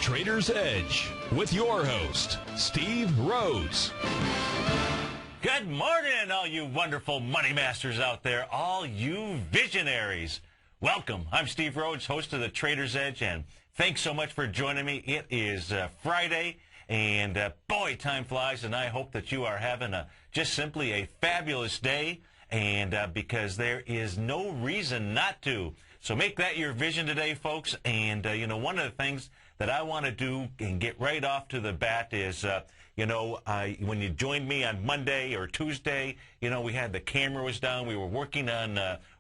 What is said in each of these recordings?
Trader's Edge with your host, Steve Rhodes. Good morning, all you wonderful money masters out there, all you visionaries. Welcome. I'm Steve Rhodes, host of the Trader's Edge, and thanks so much for joining me. It is Friday, and boy, time flies, and I hope that you are having just simply a fabulous day, and because there is no reason not to. So make that your vision today, folks, and one of the things that I want to do and get right off to the bat is, when you joined me on Monday or Tuesday, we had the camera was down. We were working on,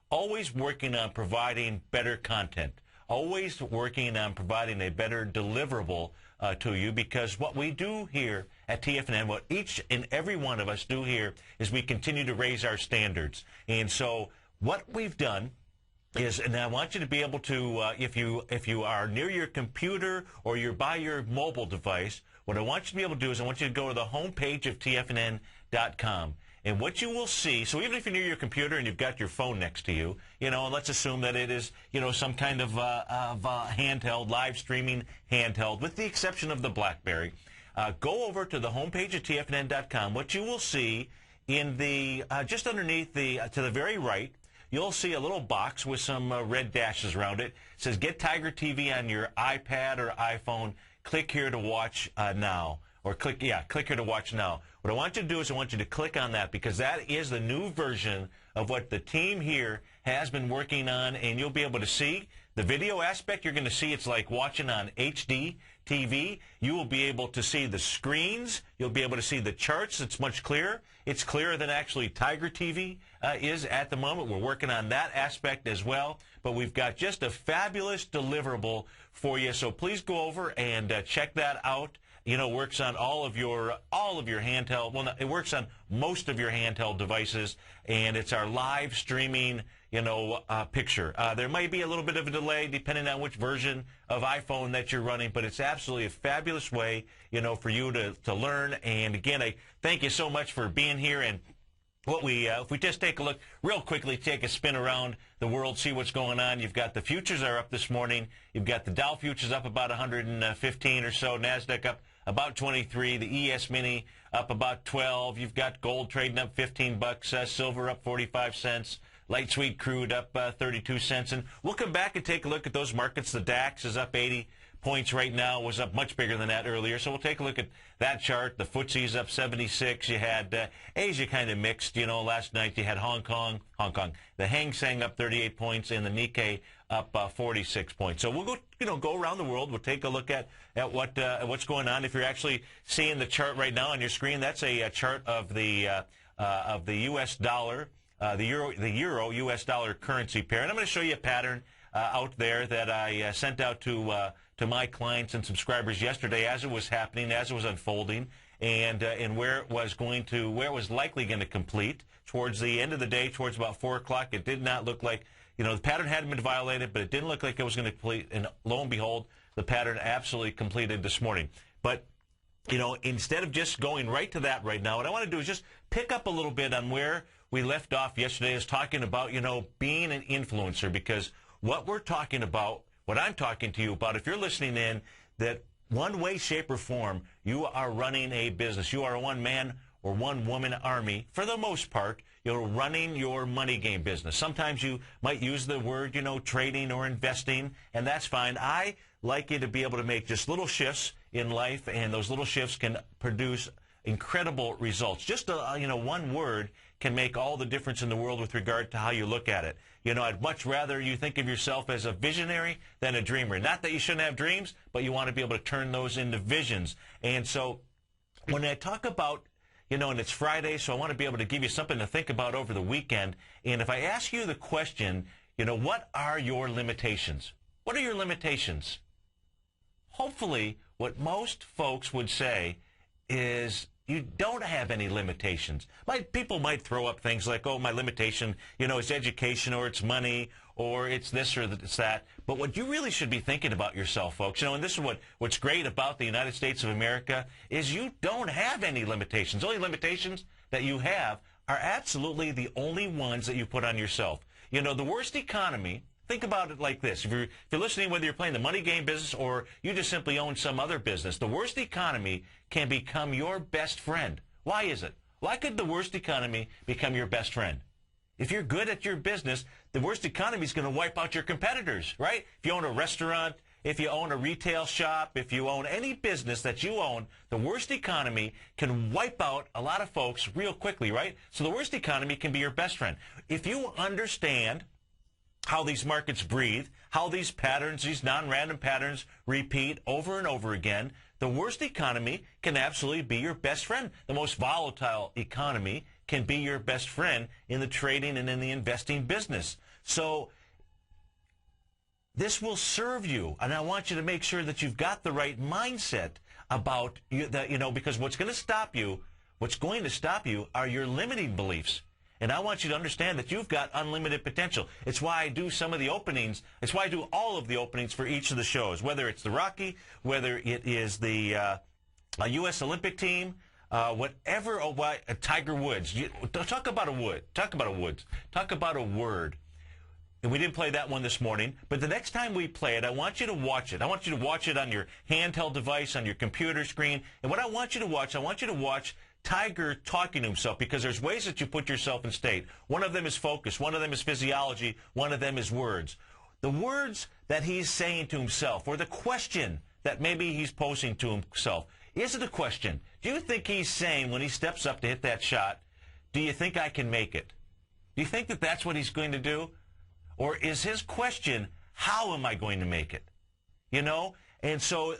always working on providing better content, always working on providing a better deliverable to you, because what we do here at TFNN, what each and every one of us do here, is we continue to raise our standards. And so what we've done is, and I want you to be able to, if you are near your computer or you're by your mobile device, what I want you to be able to do is I want you to go to the homepage of TFNN.com. And what you will see, so even if you're near your computer and you've got your phone next to you, and let's assume that it is, some kind of handheld, live streaming handheld, with the exception of the BlackBerry, go over to the homepage of TFNN.com. What you will see in the, just underneath to the very right, you'll see a little box with some red dashes around it. It says, get TigerTV on your iPad or iPhone. Click here to watch now. Or click here to watch now. What I want you to do is I want you to click on that, because that is the new version of what the team here has been working on, and you'll be able to see the video aspect. You're going to see it's like watching on HD TV. You will be able to see the screens. You'll be able to see the charts. It's much clearer. It's clearer than actually TigerTV is at the moment. We're working on that aspect as well. But we've got just a fabulous deliverable for you. So please go over and check that out. Works on all of your handheld. Well, it works on most of your handheld devices, and it's our live streaming, picture. There might be a little bit of a delay depending on which version of iPhone that you're running, but it's absolutely a fabulous way, for you to learn. And again, I thank you so much for being here. And if we just take a look real quickly, take a spin around the world, see what's going on. You've got the futures are up this morning. You've got the Dow futures up about 115 or so. NASDAQ up about 23. The ES Mini up about 12. You've got gold trading up 15 bucks. Silver up 45 cents. Light sweet crude up 32 cents. And we'll come back and take a look at those markets. The DAX is up 80 points right now. Was up much bigger than that earlier. So we'll take a look at that chart. The FTSE's up 76. You had Asia kind of mixed. Last night you had Hong Kong. The Hang Seng up 38 points, and the Nikkei up 46 points. So we'll go around the world. We'll take a look at what's going on. If you're actually seeing the chart right now on your screen, that's a chart of the U.S. dollar, the euro U.S. dollar currency pair. And I'm going to show you a pattern out there that I sent out to my clients and subscribers yesterday as it was happening, as it was unfolding, and where it was likely going to complete towards the end of the day, towards about 4 o'clock. It did not look like, the pattern hadn't been violated, but it didn't look like it was going to complete. And lo and behold, the pattern absolutely completed this morning. But, instead of just going right to that right now, what I want to do is just pick up a little bit on where we left off yesterday, is talking about, being an influencer, because what we're talking about, what I'm talking to you about, if you're listening in, that one way, shape, or form, you are running a business. You are a one-man or one-woman army, for the most part. You're running your money game business. Sometimes you might use the word, trading or investing, and that's fine. I like you to be able to make just little shifts in life, and those little shifts can produce incredible results. Just one word can make all the difference in the world with regard to how you look at it. I'd much rather you think of yourself as a visionary than a dreamer. Not that you shouldn't have dreams, but you want to be able to turn those into visions. And so when I talk about, and it's Friday, so I want to be able to give you something to think about over the weekend. And if I ask you the question, what are your limitations? What are your limitations? Hopefully, what most folks would say is, you don't have any limitations. People might throw up things like, oh, my limitation, is education, or it's money, or it's this or it's that. But what you really should be thinking about yourself, folks, and this is what's great about the United States of America, is you don't have any limitations. The only limitations that you have are absolutely the only ones that you put on yourself. The worst economy Think about it like this. If you're listening, whether you're playing the money game business or you just simply own some other business, the worst economy can become your best friend. Why is it? Why could the worst economy become your best friend? If you're good at your business, the worst economy is going to wipe out your competitors, right? If you own a restaurant, if you own a retail shop, if you own any business that you own, the worst economy can wipe out a lot of folks real quickly, right? So the worst economy can be your best friend. If you understand how these markets breathe, how these patterns, these non-random patterns repeat over and over again, the worst economy can absolutely be your best friend. The most volatile economy can be your best friend in the trading and in the investing business. So this will serve you, and I want you to make sure that you've got the right mindset about because what's going to stop you are your limiting beliefs. And I want you to understand that you've got unlimited potential. It's why I do some of the openings. It's why I do all of the openings for each of the shows, whether it's the Rocky, whether it is the U.S. Olympic team, whatever, Tiger Woods. Talk about a word. And we didn't play that one this morning, but the next time we play it, I want you to watch it. I want you to watch it on your handheld device, on your computer screen. And what I want you to watch Tiger talking to himself, because there's ways that you put yourself in state. One of them is focus. One of them is physiology. One of them is words. The words that he's saying to himself, or the question that maybe he's posing to himself. Is it a question? Do you think he's saying when he steps up to hit that shot, do you think I can make it? Do you think that that's what he's going to do? Or is his question, how am I going to make it? And so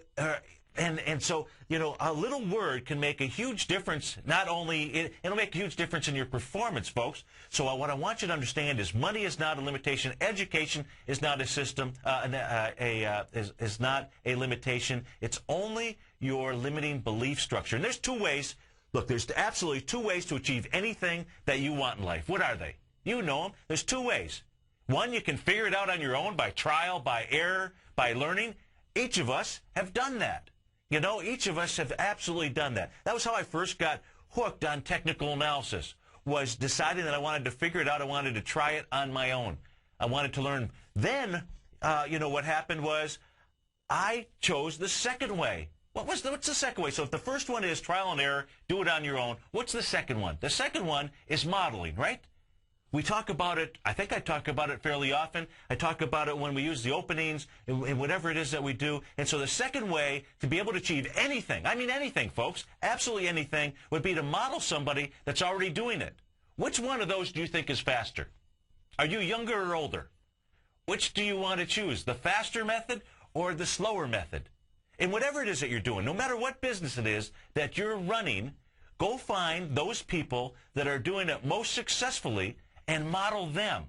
a little word can make a huge difference. Not only, it'll make a huge difference in your performance, folks. So what I want you to understand is money is not a limitation. Education is not a system, is not a limitation. It's only your limiting belief structure. And there's two ways. Look, there's absolutely two ways to achieve anything that you want in life. What are they? You know them. There's two ways. One, you can figure it out on your own by trial, by error, by learning. Each of us have done that. Each of us have absolutely done that. That was how I first got hooked on technical analysis, was deciding that I wanted to figure it out. I wanted to try it on my own. I wanted to learn. Then, what happened was I chose the second way. What's the second way? So if the first one is trial and error, do it on your own, what's the second one? The second one is modeling, right? We talk about it, I think I talk about it fairly often. I talk about it when we use the openings and whatever it is that we do. And so the second way to be able to achieve anything, I mean anything, folks, absolutely anything, would be to model somebody that's already doing it. Which one of those do you think is faster? Are you younger or older? Which do you want to choose, the faster method or the slower method? And whatever it is that you're doing, no matter what business it is that you're running, go find those people that are doing it most successfully and model them.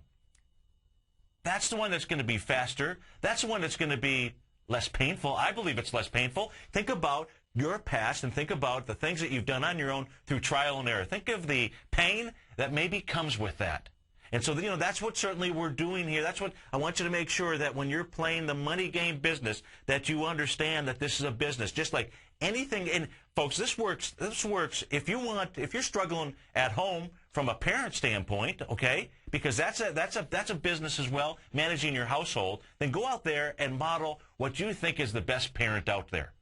That's the one that's going to be faster. That's the one that's going to be less painful. I believe it's less painful. Think about your past and think about the things that you've done on your own through trial and error. Think of the pain that maybe comes with that. And so, that's what certainly we're doing here. That's what I want you to make sure that when you're playing the money game business, that you understand that this is a business, just like anything. And folks, this works if you're struggling at home from a parent standpoint, okay? Because that's a business as well, managing your household. Then go out there and model what you think is the best parent out there.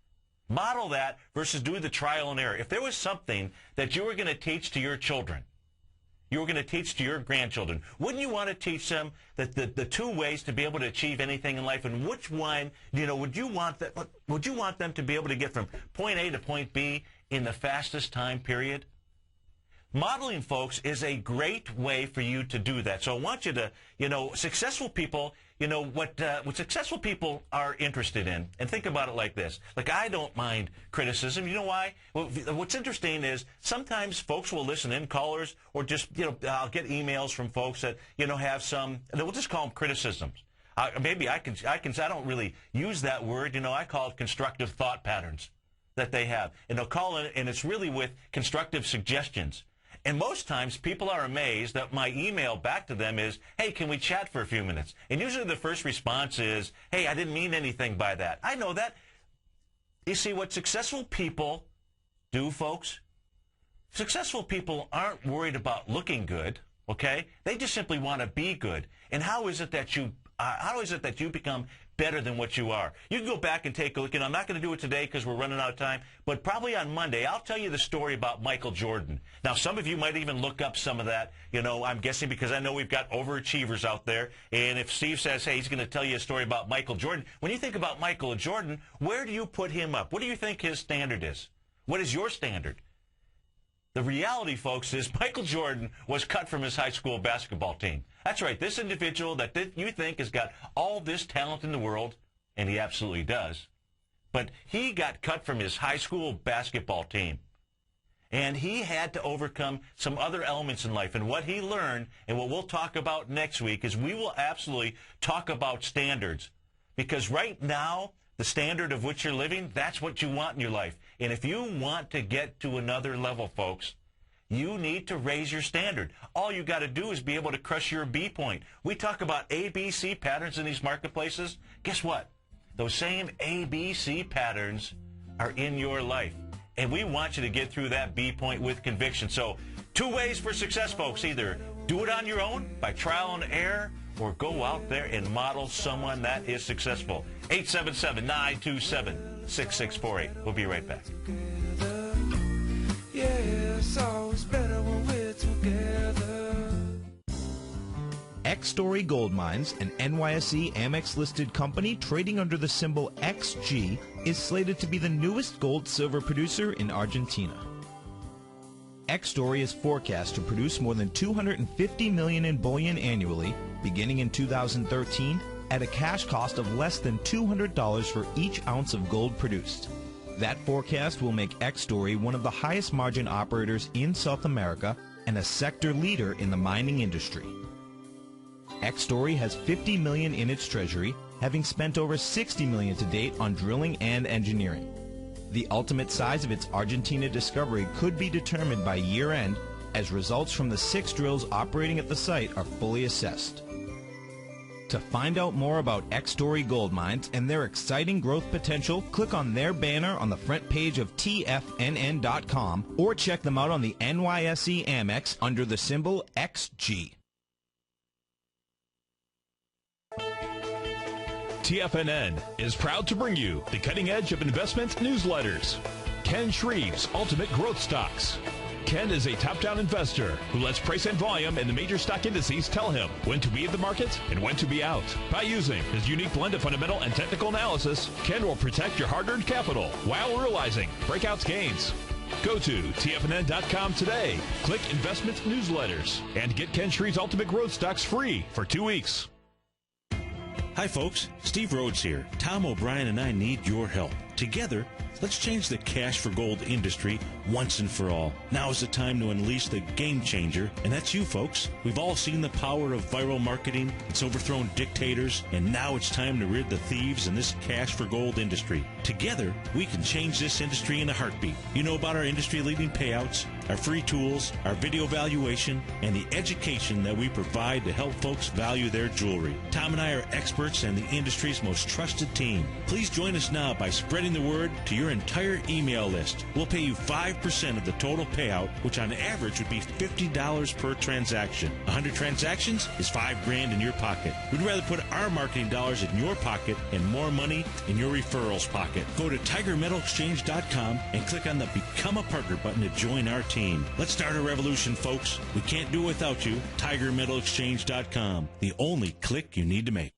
Model that versus do the trial and error. If there was something that you were going to teach to your children, you were going to teach to your grandchildren, wouldn't you want to teach them that the two ways to be able to achieve anything in life? And which one, would you want them to be able to get from point A to point B in the fastest time period? Modeling, folks, is a great way for you to do that. So I want you to, successful people, what successful people are interested in. And think about it like this. Like, I don't mind criticism. You know why? Well, what's interesting is sometimes folks will listen in, callers, or just, I'll get emails from folks that, have some, and we'll just call them criticisms. Maybe I don't really use that word. I call it constructive thought patterns that they have. And they'll call it, and it's really with constructive suggestions. And most times, people are amazed that my email back to them is, hey, can we chat for a few minutes? And usually the first response is, hey, I didn't mean anything by that. I know that. You see, what successful people do, folks, successful people aren't worried about looking good, okay? They just simply want to be good. And how is it that you how is it that you become better than what you are? You can go back and take a look, and I'm not going to do it today because we're running out of time, but probably on Monday, I'll tell you the story about Michael Jordan. Now, some of you might even look up some of that, I'm guessing, because I know we've got overachievers out there, and if Steve says, hey, he's going to tell you a story about Michael Jordan, when you think about Michael Jordan, where do you put him up? What do you think his standard is? What is your standard? The reality, folks, is Michael Jordan was cut from his high school basketball team. That's right. This individual that you think has got all this talent in the world, and he absolutely does, but he got cut from his high school basketball team. And he had to overcome some other elements in life. And what he learned, and what we'll talk about next week, is we will absolutely talk about standards. Because right now, the standard of which you're living, that's what you want in your life. And if you want to get to another level, folks, you need to raise your standard. All you got to do is be able to crush your B point. We talk about ABC patterns in these marketplaces. Guess what? Those same ABC patterns are in your life. And we want you to get through that B point with conviction. So 2 ways for success, folks. Either do it on your own by trial and error, or go out there and model someone that is successful. 877-927-6648. We'll be right back. Yeah, it's always better when we're together. X-Story Gold Mines, an NYSE Amex-listed company trading under the symbol XG, is slated to be the newest gold-silver producer in Argentina. X-Story is forecast to produce more than $250 million in bullion annually, beginning in 2013, at a cash cost of less than $200 for each ounce of gold produced. That forecast will make X-Story one of the highest margin operators in South America and a sector leader in the mining industry. X-Story has $50 million in its treasury, having spent over $60 million to date on drilling and engineering. The ultimate size of its Argentina discovery could be determined by year-end, as results from the 6 drills operating at the site are fully assessed. To find out more about X-Story Gold Mines and their exciting growth potential, click on their banner on the front page of TFNN.com or check them out on the NYSE Amex under the symbol XG. TFNN is proud to bring you the cutting edge of investment newsletters. Ken Shreve's Ultimate Growth Stocks. Ken is a top-down investor who lets price and volume and the major stock indices tell him when to be in the market and when to be out. By using his unique blend of fundamental and technical analysis, Ken will protect your hard-earned capital while realizing breakout gains. Go to TFNN.com today, click Investment Newsletters, and get Ken Shreve's Ultimate Growth Stocks free for 2 weeks. Hi folks, Steve Rhodes here. Tom O'Brien and I need your help. Together, let's change the cash for gold industry once and for all. Now is the time to unleash the game changer, and that's you folks. We've all seen the power of viral marketing. It's overthrown dictators, and now it's time to rid the thieves in this cash for gold industry. Together, we can change this industry in a heartbeat. You know about our industry-leading payouts, our free tools, our video valuation, and the education that we provide to help folks value their jewelry. Tom and I are experts and the industry's most trusted team. Please join us now by spreading the word to your entire email list. We'll pay you 5% of the total payout, which on average would be $50 per transaction. 100 transactions is $5,000 in your pocket. We'd rather put our marketing dollars in your pocket and more money in your referrals pocket. Go to TigerMetalExchange.com and click on the Become a Partner button to join our team. Let's start a revolution, folks. We can't do it without you. TigerMetalExchange.com, the only click you need to make.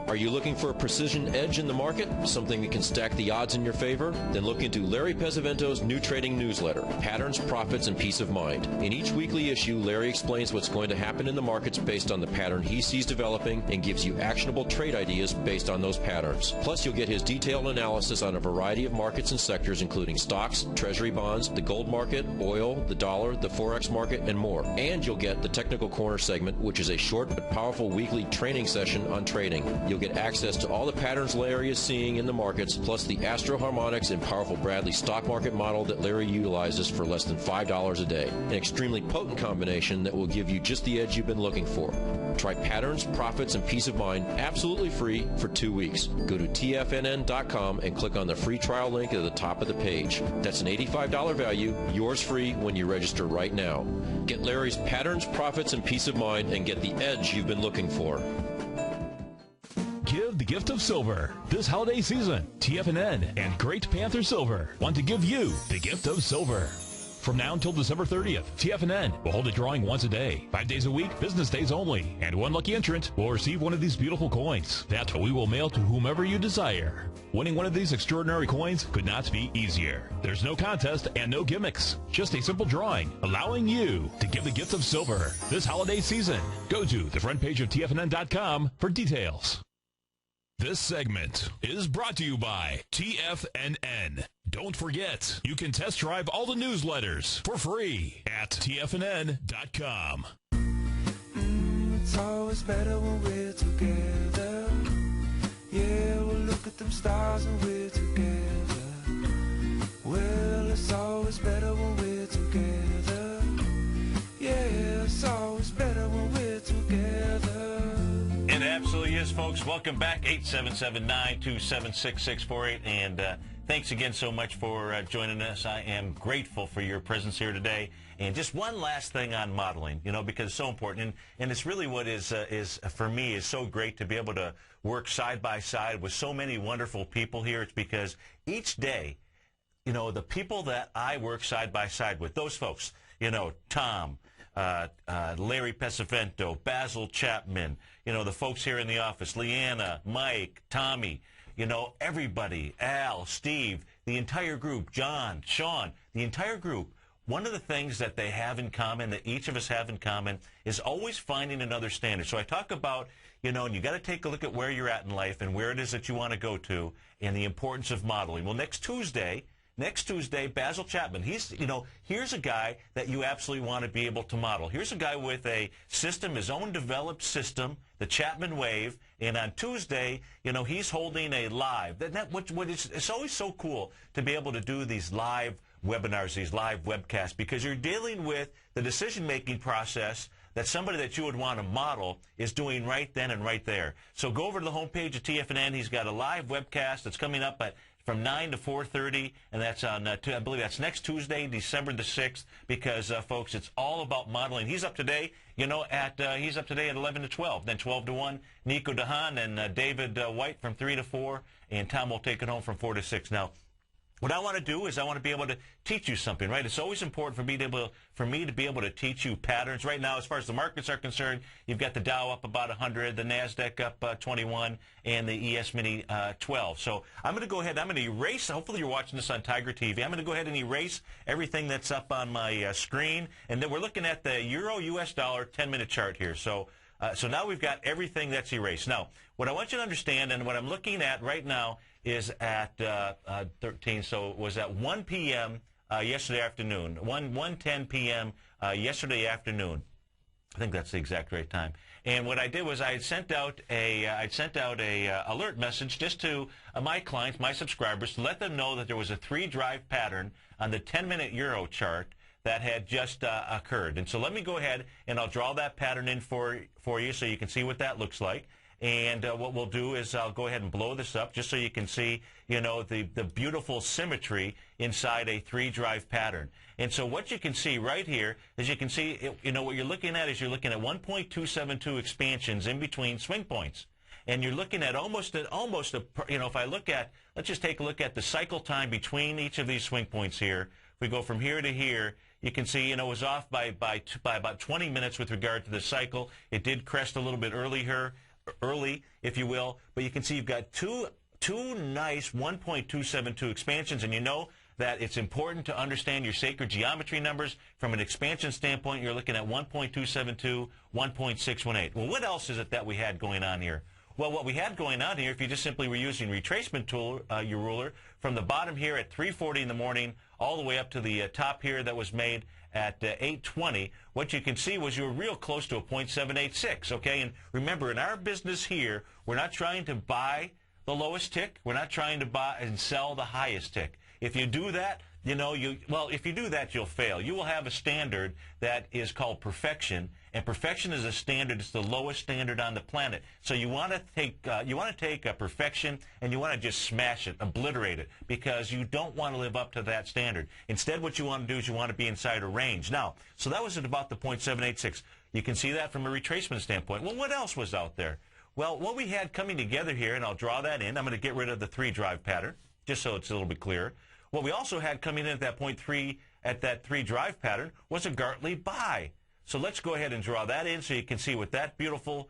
Are you looking for a precision edge in the market? Something that can stack the odds in your favor? Then look into Larry Pesavento's new trading newsletter, Patterns, Profits, and Peace of Mind. In each weekly issue, Larry explains what's going to happen in the markets based on the pattern he sees developing and gives you actionable trade ideas based on those patterns. Plus, you'll get his detailed analysis on a variety of markets and sectors, including stocks, treasury bonds, the gold market, oil, the dollar, the Forex market, and more. And you'll get the Technical Corner segment, which is a short but powerful weekly training session on trading. You'll get access to all the patterns Larry is seeing in the markets, plus the Astro Harmonics and powerful Bradley stock market model that Larry utilizes for less than $5 a day. An extremely potent combination that will give you just the edge you've been looking for. Try Patterns, Profits, and Peace of Mind absolutely free for 2 weeks. Go to TFNN.com and click on the free trial link at the top of the page. That's an $85 value, yours free when you register right now. Get Larry's Patterns, Profits, and Peace of Mind and get the edge you've been looking for. Give the gift of silver. This holiday season, TFNN and Great Panther Silver want to give you the gift of silver. From now until December 30th, TFNN will hold a drawing once a day, 5 days a week, business days only, and one lucky entrant will receive one of these beautiful coins that we will mail to whomever you desire. Winning one of these extraordinary coins could not be easier. There's no contest and no gimmicks, just a simple drawing, allowing you to give the gift of silver this holiday season. Go to the front page of TFNN.com for details. This segment is brought to you by TFNN. Don't forget, you can test drive all the newsletters for free at TFNN.com. It's always better when we're together. Yeah, we'll look at them stars and we're together. Well, it's always better when we're together. Yeah, it's always better when we're together. It absolutely is, folks. Welcome back, 877-927-6648. And thanks again so much for joining us. I am grateful for your presence here today. And just one last thing on modeling, because it's so important. And it's really what is for me, is so great to be able to work side by side with so many wonderful people here. It's because each day, the people that I work side by side with, those folks, Tom, Larry Pesavento, Basil Chapman, the folks here in the office, Leanna, Mike, Tommy, everybody, Al, Steve, the entire group, John, Sean, the entire group. One of the things that they have in common, that each of us have in common, is always finding another standard. So I talk about, and you got to take a look at where you're at in life and where it is that you want to go to, and the importance of modeling. Well, next Tuesday, Basil Chapman, here's a guy that you absolutely want to be able to model. Here's a guy with a system, his own developed system, the Chapman Wave, and on Tuesday, he's holding a live. It's always so cool to be able to do these live webinars, these live webcasts, because you're dealing with the decision-making process that somebody that you would want to model is doing right then and right there. So go over to the homepage of TFNN. He's got a live webcast that's coming up from 9 to 4:30, and that's on, I believe that's next Tuesday, December the 6th, because, folks, it's all about modeling. He's up today, he's up today at 11 to 12, then 12 to 1, Nico DeHaan and David White from 3 to 4, and Tom will take it home from 4 to 6. Now, what I want to do is I want to be able to teach you something, right? It's always important for me to be able to teach you patterns. Right now, as far as the markets are concerned, you've got the Dow up about 100, the NASDAQ up 21, and the ES Mini 12. So I'm going to go ahead. I'm going to erase. Hopefully, you're watching this on TigerTV. I'm going to go ahead and erase everything that's up on my screen, and then we're looking at the Euro-US dollar 10-minute chart here. So now we've got everything that's erased. Now, what I want you to understand, and what I'm looking at right now, is at 13, so it was at 1 p.m. Yesterday afternoon, 1:10 p.m. Yesterday afternoon. I think that's the exact right time. And what I did was I had sent out a alert message just to my clients, my subscribers, to let them know that there was a 3-drive pattern on the 10-minute Euro chart that had just occurred. And so let me go ahead and I'll draw that pattern in for you so you can see what that looks like. And what we'll do is I'll go ahead and blow this up just so you can see, the beautiful symmetry inside a 3-drive pattern. And so what you can see right here is you can see, what you're looking at is you're looking at 1.272 expansions in between swing points. And you're looking at almost a, if I look at, let's just take a look at the cycle time between each of these swing points here. If we go from here to here, you can see, it was off by about 20 minutes with regard to the cycle. It did crest a little bit early, if you will, but you can see you've got two nice 1.272 expansions, and you know that it's important to understand your sacred geometry numbers. From an expansion standpoint, you're looking at 1.272, 1.618. Well, what else is it that we had going on here? Well, what we had going on here, if you just simply were using retracement tool, your ruler, from the bottom here at 3:40 in the morning all the way up to the top here that was made at 8:20, what you can see was you were real close to a 0.786, okay? And remember, in our business here, we're not trying to buy the lowest tick. We're not trying to buy and sell the highest tick. If you do that, if you do that, you'll fail. You will have a standard that is called perfection, and perfection is a standard. It's the lowest standard on the planet. So you want to take a perfection and you want to just smash it, obliterate it, because you don't want to live up to that standard. Instead, what you want to do is you want to be inside a range. Now, so that was at about the 0.786. You can see that from a retracement standpoint. Well, what else was out there? Well, what we had coming together here, and I'll draw that in. I'm going to get rid of the 3-drive pattern, just so it's a little bit clearer. What we also had coming in at that point 3, at that 3-drive pattern, was a Gartley buy. So let's go ahead and draw that in so you can see what that beautiful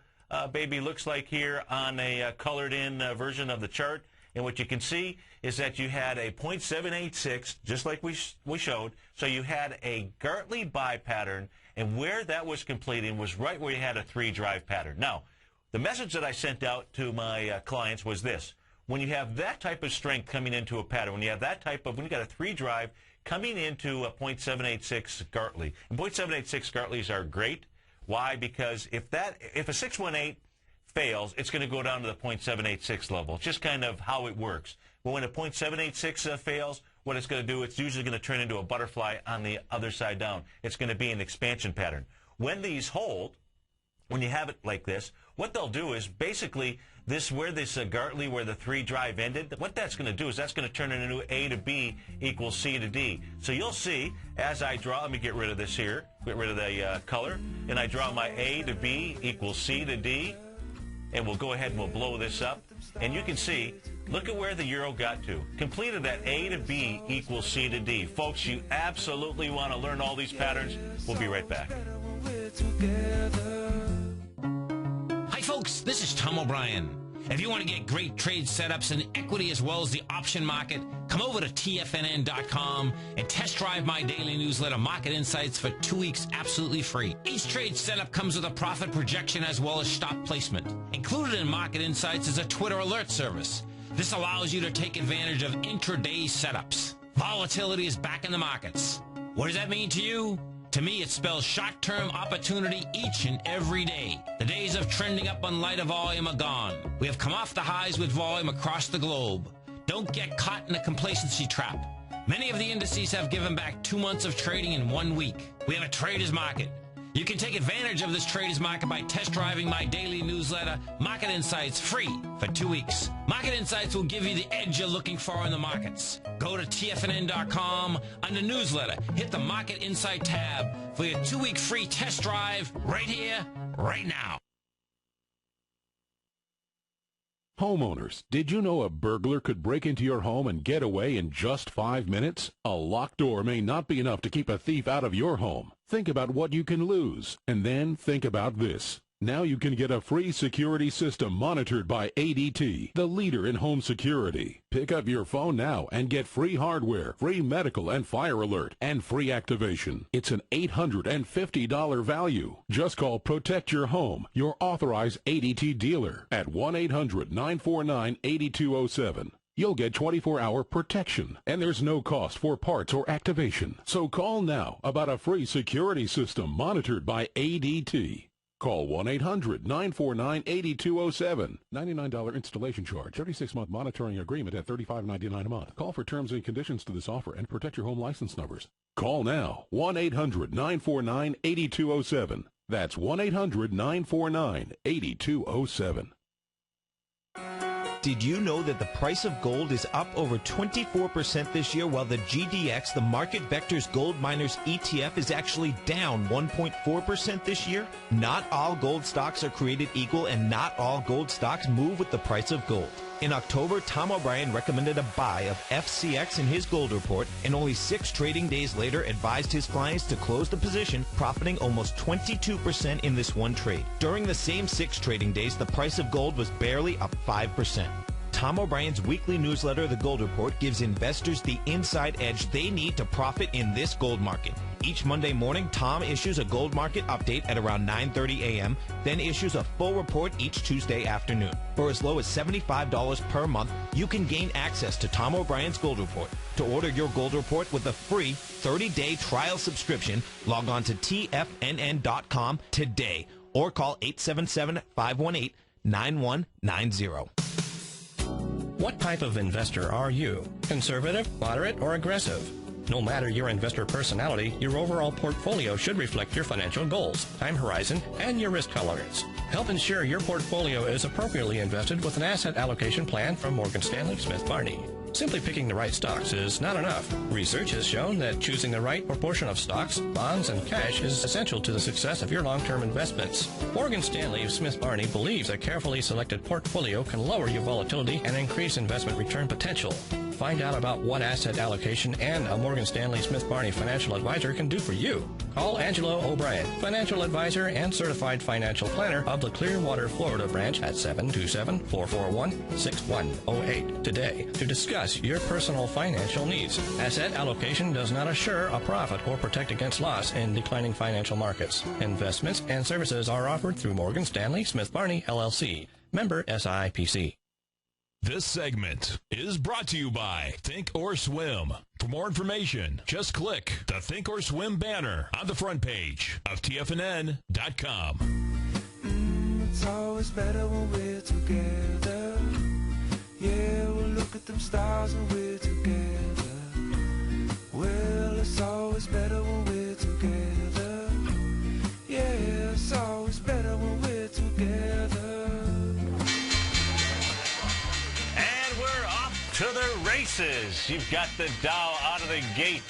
baby looks like here on a colored-in version of the chart. And what you can see is that you had a 0.786, just like we showed. So you had a Gartley buy pattern, and where that was completing was right where you had a 3-drive pattern. Now, the message that I sent out to my clients was this. When you have that type of strength coming into a pattern, when you have that type of, when you got a 3-drive coming into a 0.786 Gartley, and 0.786 Gartleys are great. Why? Because if a 618 fails, it's going to go down to the 0.786 level. It's just kind of how it works. But when a 0.786 fails, what it's going to do, it's usually going to turn into a butterfly on the other side down. It's going to be an expansion pattern. When these hold, when you have it like this, what they'll do is basically where this Gartley, where the 3-drive ended, what that's going to do is that's going to turn it into A to B equals C to D. So you'll see as I draw, let me get rid of this here, get rid of the color, and I draw my A to B equals C to D, and we'll go ahead and we'll blow this up. And you can see, look at where the euro got to. Completed that A to B equals C to D. Folks, you absolutely want to learn all these patterns. We'll be right back. Hi, folks. This is Tom O'Brien. If you want to get great trade setups in equity as well as the option market, come over to TFNN.com and test drive my daily newsletter, Market Insights, for 2 weeks absolutely free. Each trade setup comes with a profit projection as well as stop placement. Included in Market Insights is a Twitter alert service. This allows you to take advantage of intraday setups. Volatility is back in the markets. What does that mean to you? To me, it spells short-term opportunity each and every day. The days of trending up on lighter volume are gone. We have come off the highs with volume across the globe. Don't get caught in a complacency trap. Many of the indices have given back 2 months of trading in 1 week. We have a trader's market. You can take advantage of this trader's market by test driving my daily newsletter, Market Insights, free for 2 weeks. Market Insights will give you the edge you're looking for in the markets. Go to TFNN.com, under newsletter, hit the Market Insight tab for your 2-week free test drive right here, right now. Homeowners, did you know a burglar could break into your home and get away in just 5 minutes? A locked door may not be enough to keep a thief out of your home. Think about what you can lose, and then think about this. Now you can get a free security system monitored by ADT, the leader in home security. Pick up your phone now and get free hardware, free medical and fire alert, and free activation. It's an $850 value. Just call Protect Your Home, your authorized ADT dealer, at 1-800-949-8207. You'll get 24-hour protection, and there's no cost for parts or activation. So call now about a free security system monitored by ADT. Call 1-800-949-8207. $99 installation charge. 36-month monitoring agreement at $35.99 a month. Call for terms and conditions to this offer and protect your home license numbers. Call now. 1-800-949-8207. That's 1-800-949-8207. Did you know that the price of gold is up over 24% this year, while the GDX, the Market Vectors Gold Miners ETF, is actually down 1.4% this year? Not all gold stocks are created equal, and not all gold stocks move with the price of gold. In October, Tom O'Brien recommended a buy of FCX in his gold report, and only 6 trading days later advised his clients to close the position, profiting almost 22% in this one trade. During the same 6 trading days, the price of gold was barely up 5%. Tom O'Brien's weekly newsletter, The Gold Report, gives investors the inside edge they need to profit in this gold market. Each Monday morning, Tom issues a gold market update at around 9:30 a.m., then issues a full report each Tuesday afternoon. For as low as $75 per month, you can gain access to Tom O'Brien's Gold Report. To order your Gold Report with a free 30-day trial subscription, log on to TFNN.com today or call 877-518-9190. What type of investor are you? Conservative, moderate, or aggressive? No matter your investor personality, your overall portfolio should reflect your financial goals, time horizon, and your risk tolerance. Help ensure your portfolio is appropriately invested with an asset allocation plan from Morgan Stanley Smith Barney. Simply picking the right stocks is not enough. Research has shown that choosing the right proportion of stocks, bonds, and cash is essential to the success of your long-term investments. Morgan Stanley Smith Barney believes a carefully selected portfolio can lower your volatility and increase investment return potential. Find out about what asset allocation and a Morgan Stanley Smith Barney financial advisor can do for you. Call Angelo O'Brien, financial advisor and certified financial planner of the Clearwater, Florida branch at 727-441-6108 today to discuss your personal financial needs. Asset allocation does not assure a profit or protect against loss in declining financial markets. Investments and services are offered through Morgan Stanley Smith Barney, LLC. Member SIPC. This segment is brought to you by Think or Swim. For more information, just click the Think or Swim banner on the front page of TFNN.com. It's always better when we're together. Yeah, we'll look at them stars when we're together. Well, it's always better when we're together. Yeah, it's always better when we're together. To the races. You've got the Dow out of the gate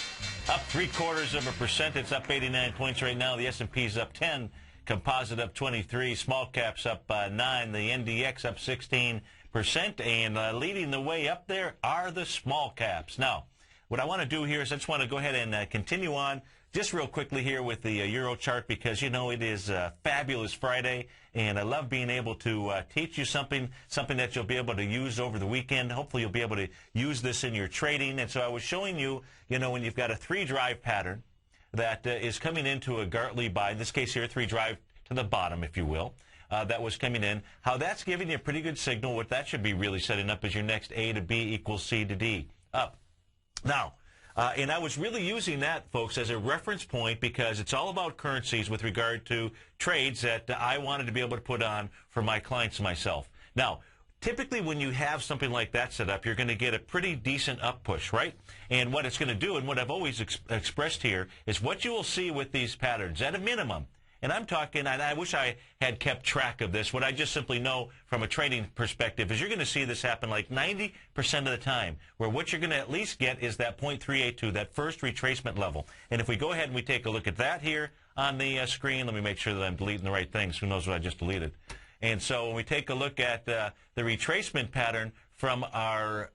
up 0.75%. It's up 89 points right now. The S&P's up 10. Composite up 23. Small caps up 9. The NDX up 16%. And leading the way up there are the small caps. Now, what I want to do here is I just want to go ahead and continue on just real quickly here with the Euro chart because, you know, it is Fabulous Friday, and I love being able to teach you something that you'll be able to use over the weekend. Hopefully you'll be able to use this in your trading. And so I was showing you, you know, when you've got a 3-drive pattern that is coming into a Gartley buy, in this case here, 3-drive to the bottom, if you will, that was coming in, how that's giving you a pretty good signal. What that should be really setting up is your next A to B equals C to D, up. Now, and I was really using that, folks, as a reference point because it's all about currencies with regard to trades that I wanted to be able to put on for my clients and myself. Now, typically when you have something like that set up, you're going to get a pretty decent up push, right? And what it's going to do, and what I've always expressed here, is what you will see with these patterns at a minimum. And I'm talking, and I wish I had kept track of this. What I just simply know from a trading perspective is you're going to see this happen like 90% of the time, where what you're going to at least get is that 0.382, that first retracement level. And if we go ahead and we take a look at that here on the screen, let me make sure that I'm deleting the right things. Who knows what I just deleted? And so when we take a look at the retracement pattern from our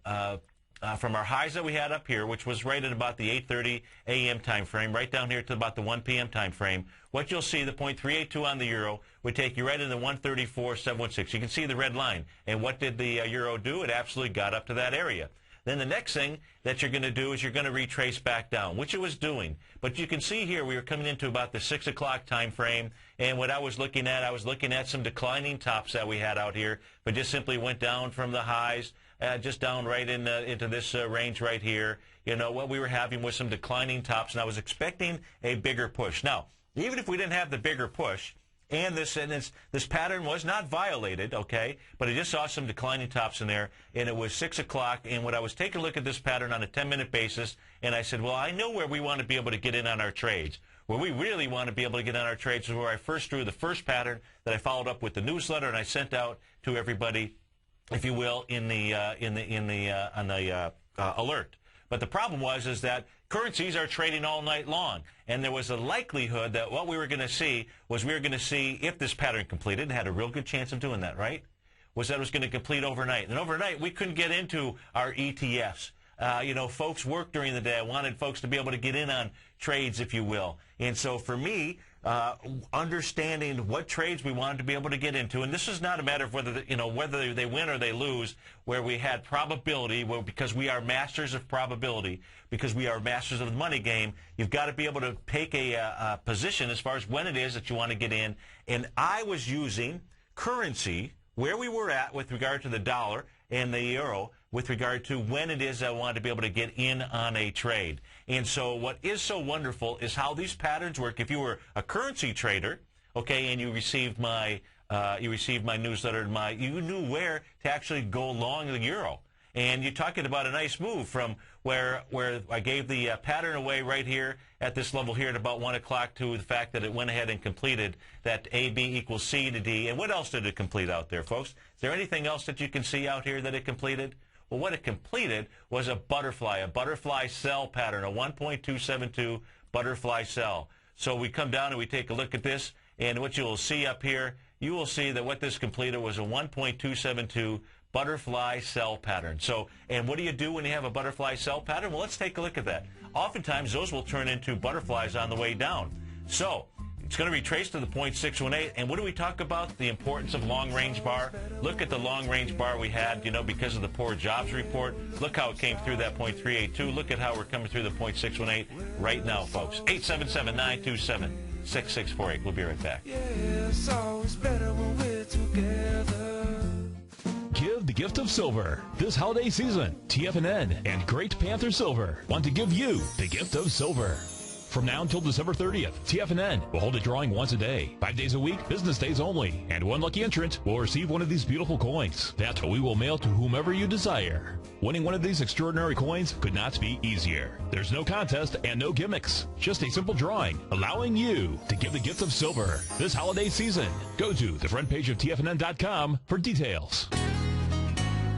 highs that we had up here, which was right at about the 8:30 a.m. time frame, right down here to about the 1 p.m. time frame, what you'll see, the 0.382 on the euro would take you right into 134.716. You can see the red line. And what did the euro do? It absolutely got up to that area. Then the next thing that you're going to do is you're going to retrace back down, which it was doing. But you can see here we were coming into about the 6 o'clock time frame, and what I was looking at some declining tops that we had out here, but just simply went down from the highs, just down right into this range right here. You know, what we were having was some declining tops, and I was expecting a bigger push. Now, even if we didn't have the bigger push, and this pattern was not violated, okay, but I just saw some declining tops in there, and it was 6 o'clock, and when I was taking a look at this pattern on a 10-minute basis, and I said, well, I know where we want to be able to get in on our trades. Where we really want to be able to get on our trades is where I first drew the first pattern that I followed up with the newsletter, and I sent out to everybody, if you will, on the alert. But the problem is that currencies are trading all night long, and there was a likelihood that what we were going to see was if this pattern completed, and had a real good chance of doing that, right, was that it was going to complete overnight. And overnight, we couldn't get into our ETFs. Folks work during the day. I wanted folks to be able to get in on trades, if you will. And so for me, understanding what trades we wanted to be able to get into, and this is not a matter of whether they win or they lose, where we had probability, because we are masters of probability, because we are masters of the money game, you've got to be able to take a position as far as when it is that you want to get in. And I was using currency, where we were at with regard to the dollar and the euro, with regard to when it is I wanted to be able to get in on a trade. And so what is so wonderful is how these patterns work. If you were a currency trader, okay, and you received my newsletter, you knew where to actually go long the euro. And you're talking about a nice move from where I gave the pattern away right here at this level here at about 1 o'clock to the fact that it went ahead and completed that AB equals C to D. And what else did it complete out there, folks? Is there anything else that you can see out here that it completed? Well, what it completed was a butterfly cell pattern, a 1.272 butterfly cell. So we come down and we take a look at this, and what you will see up here, you will see that what this completed was a 1.272 butterfly cell pattern. So, and what do you do when you have a butterfly cell pattern? Well, let's take a look at that. Oftentimes, those will turn into butterflies on the way down. So, it's going to retrace to the 0.618. And what do we talk about? The importance of long-range bar. Look at the long-range bar we had, because of the poor jobs report. Look how it came through that 0.382. Look at how we're coming through the 0.618 right now, folks. 877-927-6648. We'll be right back. Yeah, it's always better when we're together. Give the gift of silver. This holiday season, TFNN and Great Panther Silver want to give you the gift of silver. From now until December 30th, TFNN will hold a drawing once a day, 5 days a week, business days only, and one lucky entrant will receive one of these beautiful coins that we will mail to whomever you desire. Winning one of these extraordinary coins could not be easier. There's no contest and no gimmicks, just a simple drawing, allowing you to give the gift of silver this holiday season. Go to the front page of TFNN.com for details.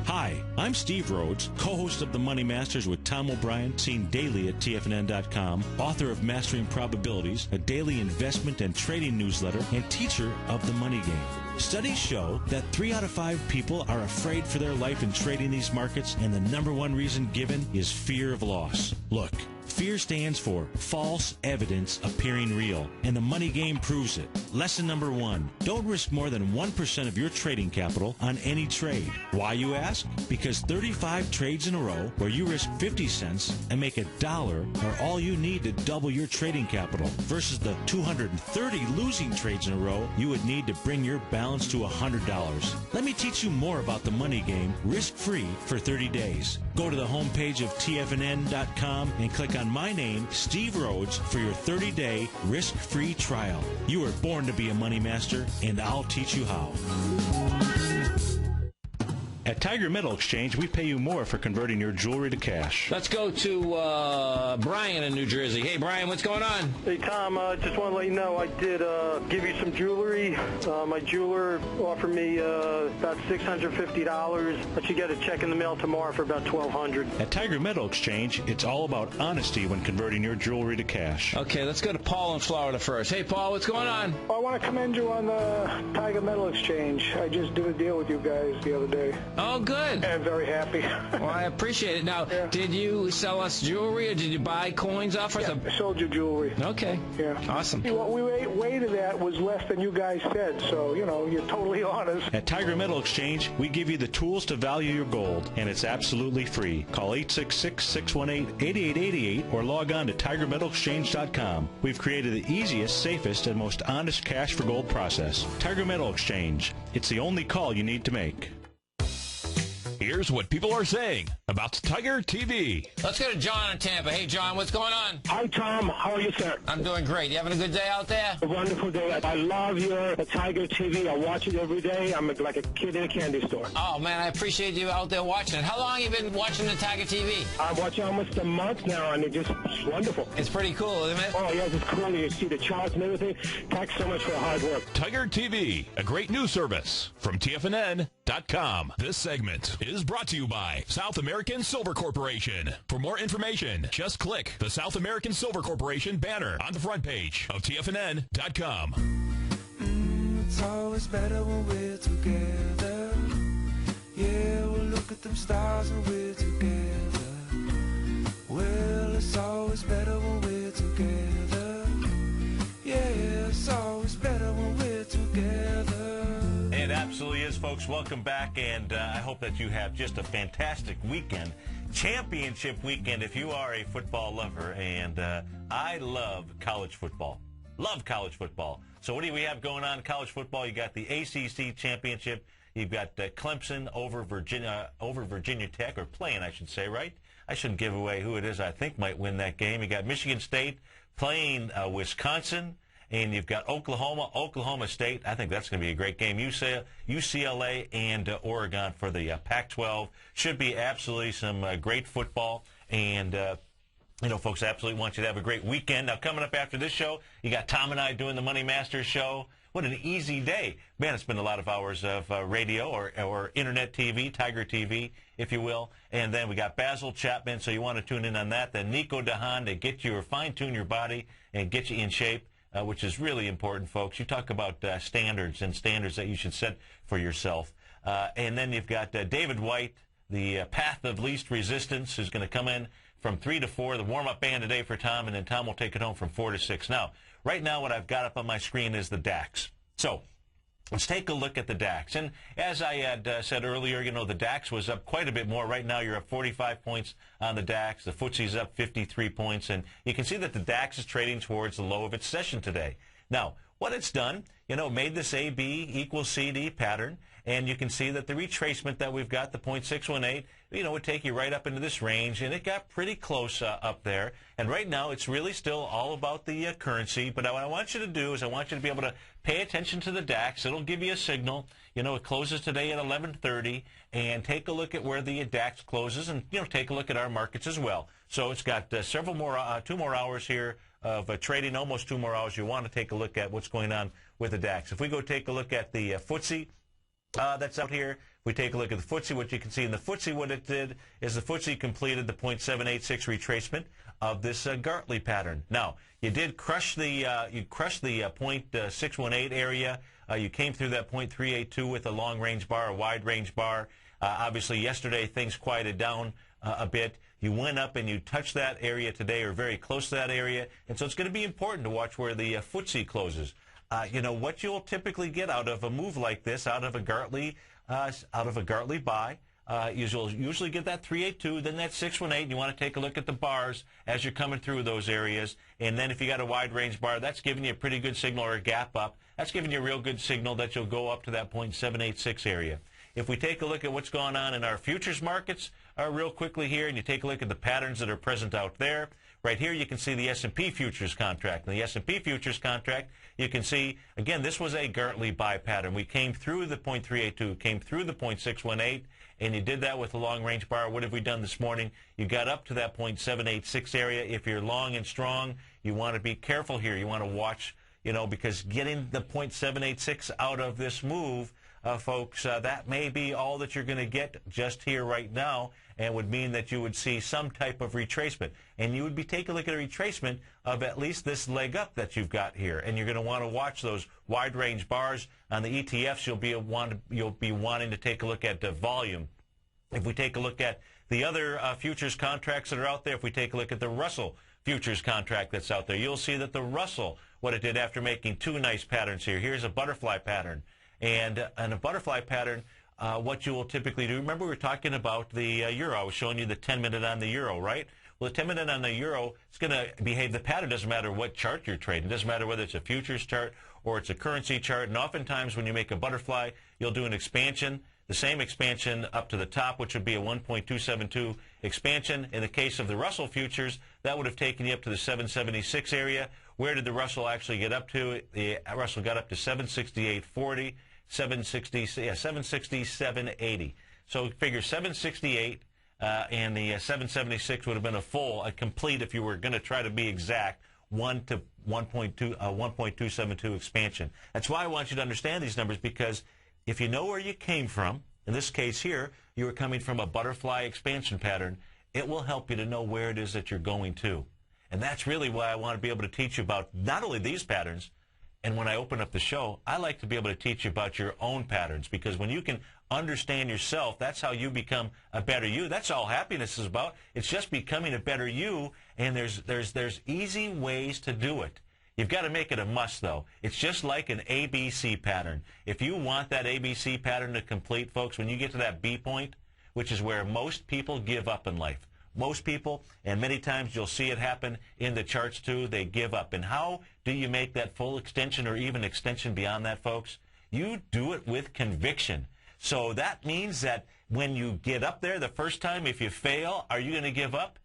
Hi, I'm Steve Rhodes, co-host of The Money Masters with Tom O'Brien, seen daily at TFNN.com, author of Mastering Probabilities, a daily investment and trading newsletter, and teacher of the money game. Studies show that 3 out of 5 people are afraid for their life in trading these markets, and the number one reason given is fear of loss. Look, fear stands for false evidence appearing real, and the money game proves it. Lesson number 1, don't risk more than 1% of your trading capital on any trade. Why, you ask? Because 35 trades in a row where you risk 50 cents and make $1 are all you need to double your trading capital, versus the 230 losing trades in a row you would need to bring your balance to $100. Let me teach you more about the money game, risk-free for 30 days. Go to the homepage of TFNN.com and click on my name, Steve Rhodes, for your 30-day risk-free trial. You were born to be a money master, and I'll teach you how. At Tiger Metal Exchange, we pay you more for converting your jewelry to cash. Let's go to Brian in New Jersey. Hey, Brian, what's going on? Hey, Tom, just want to let you know I did give you some jewelry. My jeweler offered me about $650, but you get a check in the mail tomorrow for about $1,200. At Tiger Metal Exchange, it's all about honesty when converting your jewelry to cash. Okay, let's go to Paul in Florida first. Hey, Paul, what's going on? I want to commend you on the Tiger Metal Exchange. I just did a deal with you guys the other day. Oh, good. I'm very happy. Well, I appreciate it. Now, Did you sell us jewelry, or did you buy coins off us? Yeah, I sold you jewelry. Okay. Yeah. Awesome. What we weighted at was less than you guys said, so, you're totally honest. At Tiger Metal Exchange, we give you the tools to value your gold, and it's absolutely free. Call 866-618-8888 or log on to TigerMetalExchange.com. We've created the easiest, safest, and most honest cash for gold process. Tiger Metal Exchange. It's the only call you need to make. Here's what people are saying about TigerTV. Let's go to John in Tampa. Hey, John, what's going on? Hi, Tom. How are you, sir? I'm doing great. You having a good day out there? A wonderful day. I love your Tiger TV. I watch it every day. I'm like a kid in a candy store. Oh, man, I appreciate you out there watching it. How long have you been watching the Tiger TV? I'm watching almost a month now, and it's wonderful. It's pretty cool, isn't it? Oh, yes, it's cool. You see the charts and everything. Thanks so much for the hard work. TigerTV, a great news service from TFNN.com. This segment is brought to you by South American Silver Corporation. For more information, just click the South American Silver Corporation banner on the front page of TFNN.com. It's always better when we're together. Yeah, we'll look at them stars when we're together. Well, it's always better when we're together. Yeah, it's always better when we're together. It absolutely is, folks. Welcome back, and I hope that you have just a fantastic weekend. Championship weekend if you are a football lover, and I love college football. Love college football. So what do we have going on in college football? You got the ACC championship. You've got Clemson over Virginia Tech, or playing, I should say, right? I shouldn't give away who it is I think might win that game. You got Michigan State playing Wisconsin. And you've got Oklahoma State. I think that's going to be a great game. UCLA and Oregon for the Pac-12. Should be absolutely some great football. And, folks, I absolutely want you to have a great weekend. Now, coming up after this show, you got Tom and I doing the Money Masters show. What an easy day. Man, it's been a lot of hours of radio or internet TV, Tiger TV, if you will. And then we got Basil Chapman, so you want to tune in on that. Then Nico DeHaan to get you or fine-tune your body and get you in shape, which is really important, folks. You talk about standards and standards that you should set for yourself. And then you've got David White, the path of least resistance, who's going to come in from 3 to 4, the warm-up band today for Tom, and then Tom will take it home from 4 to 6. Now, right now what I've got up on my screen is the DAX. So let's take a look at the DAX. And as I had said earlier, you know, the DAX was up quite a bit more. Right now you're up 45 points on the DAX. The FTSE's up 53 points. And you can see that the DAX is trading towards the low of its session today. Now, what it's done, you know, made this AB equals CD pattern. And you can see that the retracement that we've got, the 0.618, you know, would take you right up into this range. And it got pretty close up there. And right now, it's really still all about the currency. But what I want you to do is I want you to be able to pay attention to the DAX. It'll give you a signal. You know, it closes today at 11:30. And take a look at where the DAX closes. And, you know, take a look at our markets as well. So it's got 2 more hours here of trading, almost 2 more hours. You want to take a look at what's going on with the DAX. If we go take a look at the FTSE, that's out here. If we take a look at the FTSE, what you can see in the FTSE, what it did is the FTSE completed the 0.786 retracement of this Gartley pattern. Now, you did crush the 0.618 area. You came through that 0.382 with a long-range bar, a wide-range bar. Obviously, yesterday things quieted down a bit. You went up and you touched that area today, or very close to that area, and so it's going to be important to watch where the FTSE closes. You know, what you'll typically get out of a move like this, out of a Gartley buy, you'll usually get that 382, then that 618. You want to take a look at the bars as you're coming through those areas. And then if you got a wide range bar, that's giving you a pretty good signal, or a gap up. That's giving you a real good signal that you'll go up to that 0.786 area. If we take a look at what's going on in our futures markets real quickly here, and you take a look at the patterns that are present out there, right here you can see the S&P futures contract. And the S&P futures contract, you can see, again, this was a Gartley buy pattern. We came through the 0.382, came through the 0.618, and you did that with a long-range bar. What have we done this morning? You got up to that 0.786 area. If you're long and strong, you want to be careful here. You want to watch, you know, because getting the 0.786 out of this move, folks, that may be all that you're going to get just here right now, and would mean that you would see some type of retracement. And you would be taking a look at a retracement of at least this leg up that you've got here. And you're going to want to watch those wide-range bars. On the ETFs, you'll be wanting to take a look at the volume. If we take a look at the other futures contracts that are out there, if we take a look at the Russell futures contract that's out there, you'll see that the Russell, what it did after making 2 nice patterns here. Here's a butterfly pattern. And a butterfly pattern, what you will typically do, remember we were talking about the euro. I was showing you the 10-minute on the euro, right? Well, the 10-minute on the euro is going to behave. The pattern doesn't matter what chart you're trading. It doesn't matter whether it's a futures chart or it's a currency chart. And oftentimes when you make a butterfly, you'll do an expansion, the same expansion up to the top, which would be a 1.272 expansion. In the case of the Russell futures, that would have taken you up to the 776 area. Where did the Russell actually get up to? The Russell got up to 768.40. 767.80. So figure 768 and the 776 would have been a complete, if you were going to try to be exact, 1.272 expansion. That's why I want you to understand these numbers, because if you know where you came from, in this case here, you were coming from a butterfly expansion pattern, it will help you to know where it is that you're going to. And that's really why I want to be able to teach you about not only these patterns. And when I open up the show, I like to be able to teach you about your own patterns, because when you can understand yourself, that's how you become a better you. That's all happiness is about. It's just becoming a better you, and there's easy ways to do it. You've got to make it a must, though. It's just like an ABC pattern. If you want that ABC pattern to complete, folks, when you get to that B point, which is where most people give up in life, most people, and many times you'll see it happen in the charts too, they give up. And how do you make that full extension, or even extension beyond that, folks? You do it with conviction. So that means that when you get up there the first time, if you fail, are you going to give up?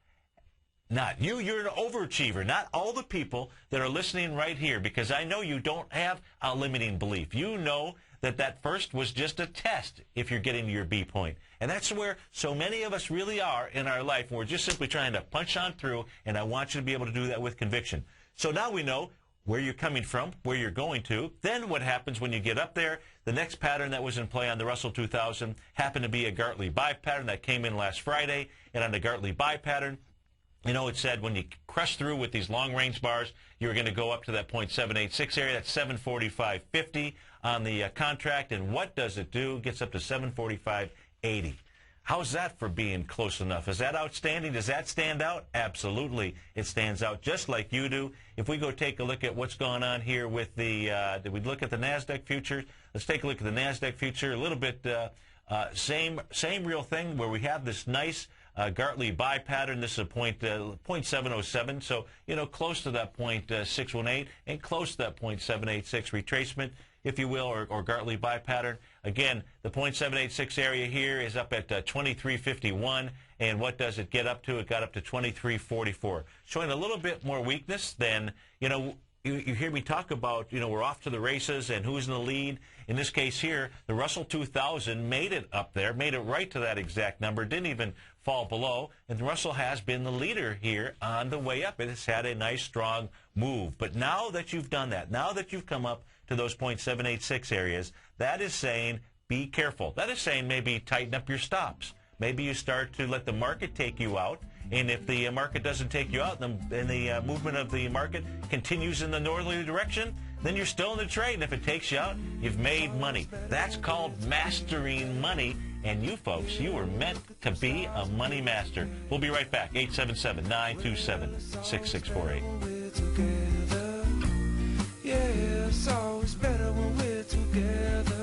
Not you. You're an overachiever. Not all the people that are listening right here, because I know you don't have a limiting belief. You know that first was just a test if you're getting to your B point. And that's where so many of us really are in our life. We're just simply trying to punch on through, and I want you to be able to do that with conviction. So now we know where you're coming from, where you're going to. Then what happens when you get up there? The next pattern that was in play on the Russell 2000 happened to be a Gartley buy pattern that came in last Friday. And on the Gartley buy pattern, you know, it said when you crush through with these long-range bars, you're going to go up to that .786 area. That's 745.50 on the contract. And what does it do? It gets up to 745.80. How's that for being close enough? Is that outstanding? Does that stand out? Absolutely. It stands out just like you do. If we go take a look at what's going on here with the, did we look at the NASDAQ future? Let's take a look at the NASDAQ future. A little bit same real thing where we have this nice Gartley buy pattern. This is a .707, so, you know, close to that .618 and close to that .786 retracement, if you will, or Gartley buy pattern. Again, the .786 area here is up at 23.51, and what does it get up to? It got up to 23.44, showing a little bit more weakness than, you know, you hear me talk about, you know, we're off to the races and who's in the lead. In this case here, the Russell 2000 made it up there, made it right to that exact number, didn't even fall below, and Russell has been the leader here on the way up. It has had a nice, strong move. But now that you've done that, now that you've come up to those .786 areas, that is saying be careful. That is saying maybe tighten up your stops. Maybe you start to let the market take you out. And if the market doesn't take you out and the movement of the market continues in the northerly direction, then you're still in the trade. And if it takes you out, you've made money. That's called mastering money. And you folks, you were meant to be a money master. We'll be right back. 877-927-6648. Yeah, it's always better when we're together.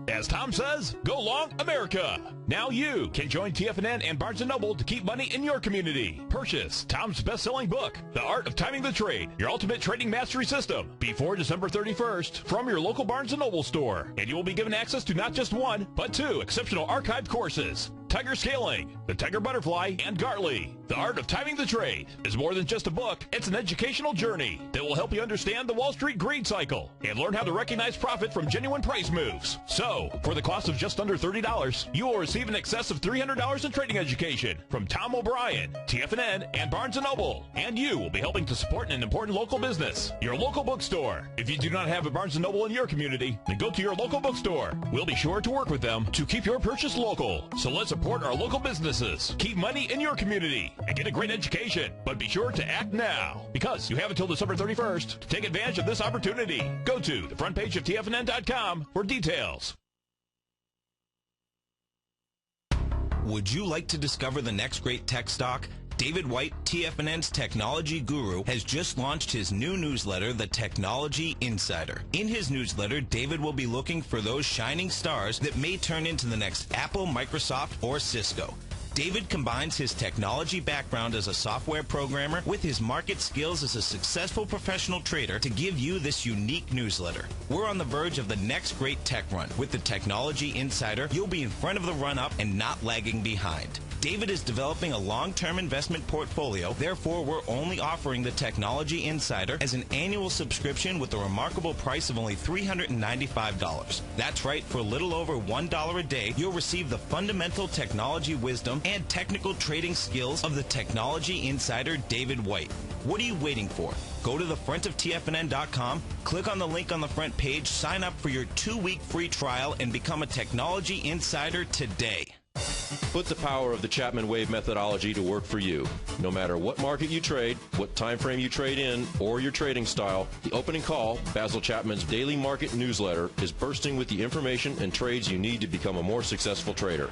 As Tom says, go long, America. Now you can join TFNN and Barnes & Noble to keep money in your community. Purchase Tom's best-selling book, The Art of Timing the Trade, your ultimate trading mastery system, before December 31st from your local Barnes & Noble store. And you will be given access to not just one, but two exceptional archived courses. Tiger Scaling, the Tiger Butterfly, and Gartley. The Art of Timing the Trade is more than just a book. It's an educational journey that will help you understand the Wall Street greed cycle and learn how to recognize profit from genuine price moves. So, for the cost of just under $30, you will receive in excess of $300 in trading education from Tom O'Brien, TFNN, and Barnes & Noble. And you will be helping to support an important local business, your local bookstore. If you do not have a Barnes & Noble in your community, then go to your local bookstore. We'll be sure to work with them to keep your purchase local. So let's support our local businesses. Keep money in your community and get a great education. But be sure to act now, because you have until December 31st to take advantage of this opportunity. Go to the front page of TFNN.com for details. Would you like to discover the next great tech stock? David White, TFNN's technology guru, has just launched his new newsletter, The Technology Insider. In his newsletter, David will be looking for those shining stars that may turn into the next Apple, Microsoft, or Cisco. David combines his technology background as a software programmer with his market skills as a successful professional trader to give you this unique newsletter. We're on the verge of the next great tech run. With the Technology Insider, you'll be in front of the run-up and not lagging behind. David is developing a long-term investment portfolio. Therefore, we're only offering the Technology Insider as an annual subscription with a remarkable price of only $395. That's right, for a little over $1 a day, you'll receive the fundamental technology wisdom and technical trading skills of the Technology Insider David White. What are you waiting for? Go to the front of TFNN.com, click on the link on the front page, sign up for your 2-week free trial, and become a Technology Insider today. Put the power of the Chapman Wave methodology to work for you. No matter what market you trade, what time frame you trade in, or your trading style, the Opening Call, Basil Chapman's daily market newsletter, is bursting with the information and trades you need to become a more successful trader.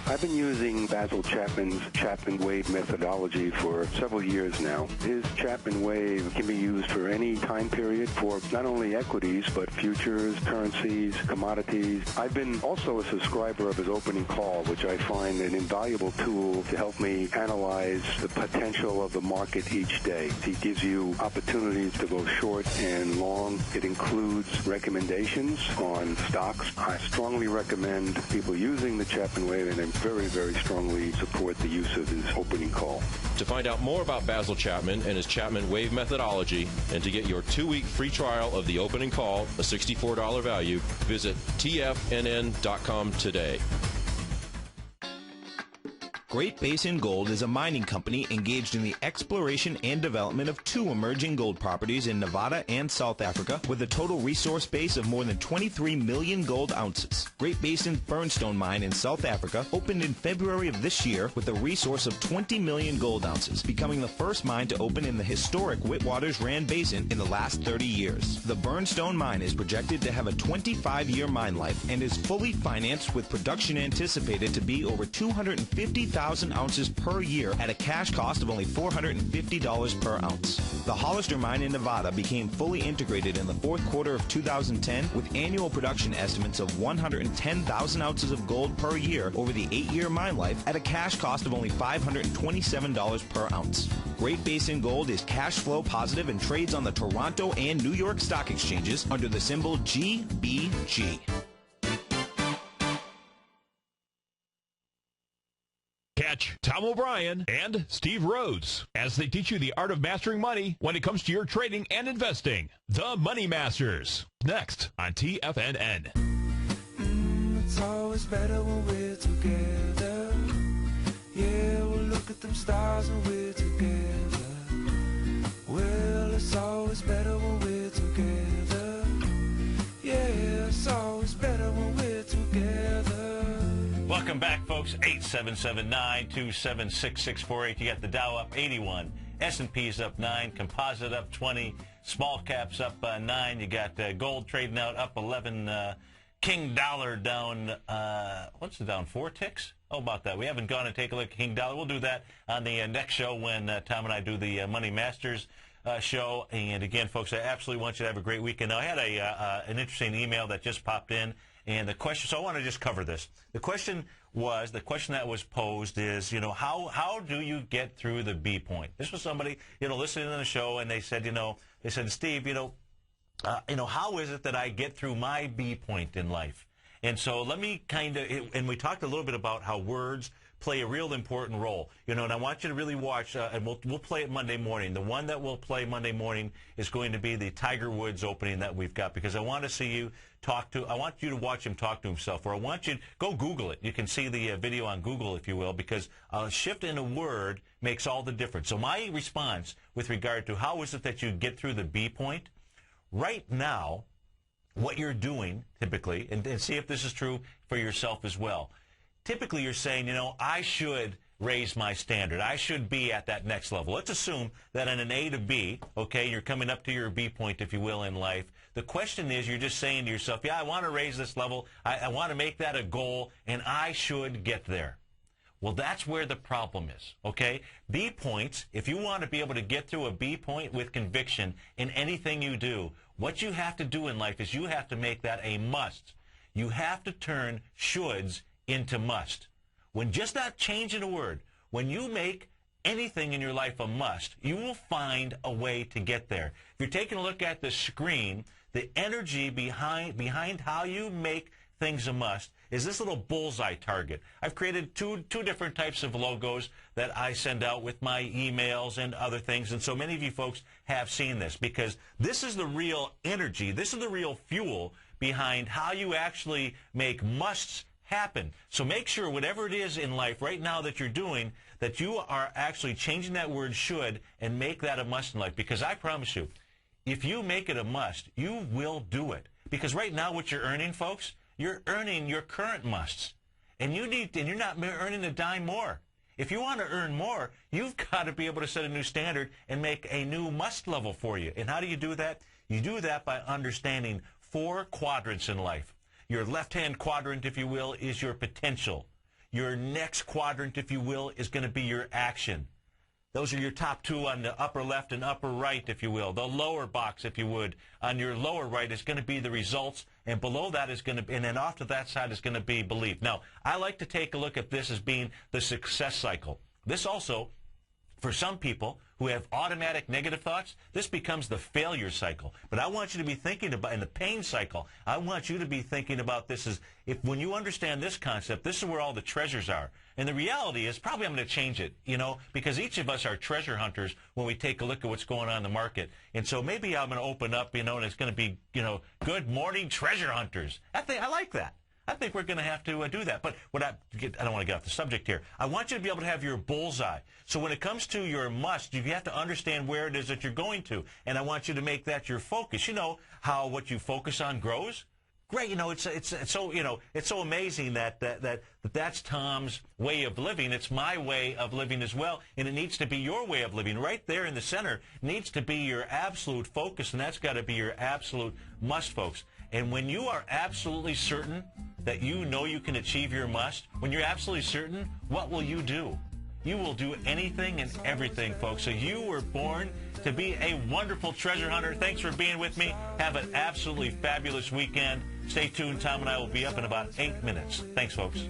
I've been using Basil Chapman's Chapman Wave methodology for several years now. His Chapman Wave can be used for any time period for not only equities, but futures, currencies, commodities. I've been also a subscriber of his Opening Call, which I find an invaluable tool to help me analyze the potential of the market each day. He gives you opportunities to go short and long. It includes recommendations on stocks. I strongly recommend people using the Chapman Wave, and I very, very strongly support the use of his Opening Call. To find out more about Basil Chapman and his Chapman Wave methodology, and to get your 2-week free trial of the Opening Call, a $64 value, visit TFNN.com today. Great Basin Gold is a mining company engaged in the exploration and development of 2 emerging gold properties in Nevada and South Africa with a total resource base of more than 23 million gold ounces. Great Basin's Burnstone mine in South Africa opened in February of this year with a resource of 20 million gold ounces, becoming the first mine to open in the historic Witwatersrand Rand Basin in the last 30 years. The Burnstone mine is projected to have a 25-year mine life and is fully financed with production anticipated to be over 250,000 ounces per year at a cash cost of only $450 per ounce. The Hollister mine in Nevada became fully integrated in the fourth quarter of 2010 with annual production estimates of 110,000 ounces of gold per year over the 8-year mine life at a cash cost of only $527 per ounce. Great Basin Gold is cash flow positive and trades on the Toronto and New York Stock Exchanges under the symbol GBG. Catch Tom O'Brien and Steve Rhodes as they teach you the art of mastering money when it comes to your trading and investing. The Money Masters, next on TFNN. It's always better when we're together. Yeah, we'll look at them stars when we're together. Well, it's always better when we're together. Yeah, it's always better when we're together. Welcome back, folks. 877-927-6648. You got the Dow up 81. S&P's up 9. Composite up 20. Small caps up 9. You got gold trading out up 11. King Dollar down, what's it down, 4 ticks? Oh, about that. We haven't gone and take a look at King Dollar. We'll do that on the next show when Tom and I do the Money Masters show. And again, folks, I absolutely want you to have a great weekend. Now, I had an interesting email that just popped in, and the question, so I want to just cover this. The question that was posed is, how do you get through the B point? This was somebody, listening to the show, and they said, Steve, how is it that I get through my B point in life? And so let me and we talked a little bit about how words play a real important role. And I want you to really watch, and we'll play it Monday morning. The one that we'll play Monday morning is going to be the Tiger Woods opening that we've got, because I want to see you I want you to watch him talk to himself, or I want you to go Google it. You can see the video on Google, if you will, because a shift in a word makes all the difference. So my response with regard to how is it that you get through the B point, right now, what you're doing typically, and see if this is true for yourself as well. Typically, you're saying, I should raise my standard. I should be at that next level. Let's assume that in an A to B, okay, you're coming up to your B point, if you will, in life. The question is, you're just saying to yourself, I want to raise this level. I want to make that a goal, and I should get there. Well, that's where the problem is, okay? B points, if you want to be able to get through a B point with conviction in anything you do, what you have to do in life is you have to make that a must. You have to turn shoulds into must. When just not changing a word, when you make anything in your life a must, you will find a way to get there. If you're taking a look at the screen, the energy behind how you make things a must is this little bullseye target. I've created two different types of logos that I send out with my emails and other things, and so many of you folks have seen this, because this is the real energy, this is the real fuel behind how you actually make musts happen. So make sure whatever it is in life right now that you're doing, that you are actually changing that word should and make that a must in life, because I promise you, if you make it a must, you will do it. Because right now what you're earning, folks, you're earning your current musts. And you're not earning a dime more. If you want to earn more, you've got to be able to set a new standard and make a new must level for you. And how do you do that? You do that by understanding 4 quadrants in life. Your left-hand quadrant, if you will, is your potential. Your next quadrant, if you will, is going to be your action. Those are your top 2 on the upper left and upper right, if you will. The lower box, if you would, on your lower right is going to be the results, and below that is going to be, and then off to that side is going to be belief. Now, I like to take a look at this as being the success cycle. This also, for some people who have automatic negative thoughts, this becomes the failure cycle. But I want you to be thinking about, in the pain cycle, I want you to be thinking about this as, when you understand this concept, this is where all the treasures are. And the reality is, probably I'm going to change it, because each of us are treasure hunters when we take a look at what's going on in the market. And so maybe I'm going to open up, and it's going to be, good morning treasure hunters. I like that. I think we're going to have to do that. But I don't want to get off the subject here. I want you to be able to have your bullseye. So when it comes to your must, you have to understand where it is that you're going to. And I want you to make that your focus. You know how what you focus on grows? Great, it's so amazing that's Tom's way of living. It's my way of living as well, and it needs to be your way of living. Right there in the center needs to be your absolute focus, and that's got to be your absolute must, folks. And when you are absolutely certain that you know you can achieve your must, when you're absolutely certain, what will you do? You will do anything and everything, folks. So you were born to be a wonderful treasure hunter. Thanks for being with me. Have an absolutely fabulous weekend. Stay tuned. Tom and I will be up in about 8 minutes. Thanks, folks.